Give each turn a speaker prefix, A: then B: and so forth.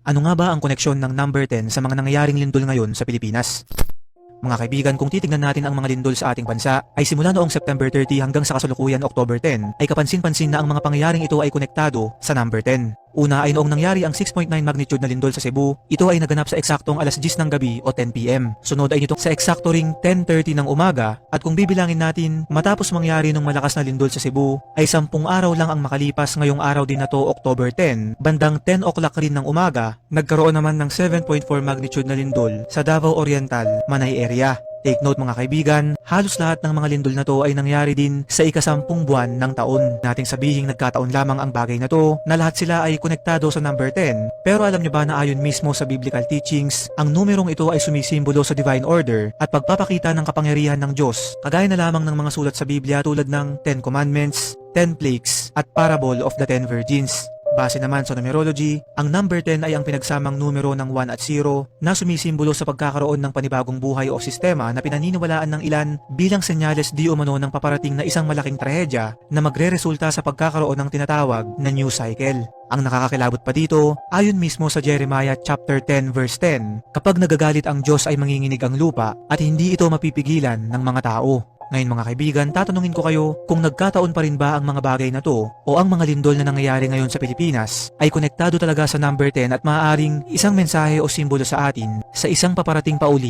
A: Ano nga ba ang koneksyon ng number 10 sa mga nangyayaring lindol ngayon sa Pilipinas? Mga kaibigan, kung titignan natin ang mga lindol sa ating bansa, ay simula noong September 30 hanggang sa kasalukuyan October 10, ay kapansin-pansin na ang mga pangyayaring ito ay konektado sa number 10. Una ay noong nangyari ang 6.9 magnitude na lindol sa Cebu, ito ay naganap sa eksaktong alas 10 ng gabi o 10 PM. Sunod ay nito sa eksakto ring 10:30 ng umaga, at kung bibilangin natin, matapos mangyari ng malakas na lindol sa Cebu, ay 10 araw lang ang makalipas ngayong araw din na to, October 10, bandang 10 o'clock rin ng umaga, nagkaroon naman ng 7.4 magnitude na lindol sa Davao Oriental, Manay area. Take note mga kaibigan, halos lahat ng mga lindol na to ay nangyari din sa ika-10 buwan ng taon. Nating sabihing nagkataon lamang ang bagay na to na lahat sila ay konektado sa number 10. Pero alam nyo ba na ayon mismo sa biblical teachings, ang numerong ito ay sumisimbolo sa divine order at pagpapakita ng kapangyarihan ng Diyos, kagaya na lamang ng mga sulat sa Biblia tulad ng 10 Commandments, 10 Plagues at Parable of the 10 Virgins. Base naman sa numerology, ang number 10 ay ang pinagsamang numero ng 1 at 0 na sumisimbolo sa pagkakaroon ng panibagong buhay o sistema na pinaniniwalaan ng ilan bilang senyales di umano ng paparating na isang malaking trahedya na magre-resulta sa pagkakaroon ng tinatawag na new cycle. Ang nakakakilabot pa dito, ayon mismo sa Jeremiah chapter 10 verse 10, kapag nagagalit ang Diyos ay manginginig ang lupa at hindi ito mapipigilan ng mga tao. Ngayon mga kaibigan, tatanungin ko kayo kung nagkataon pa rin ba ang mga bagay na to o ang mga lindol na nangyayari ngayon sa Pilipinas ay konektado talaga sa number 10 at maaaring isang mensahe o simbolo sa atin sa isang paparating pauli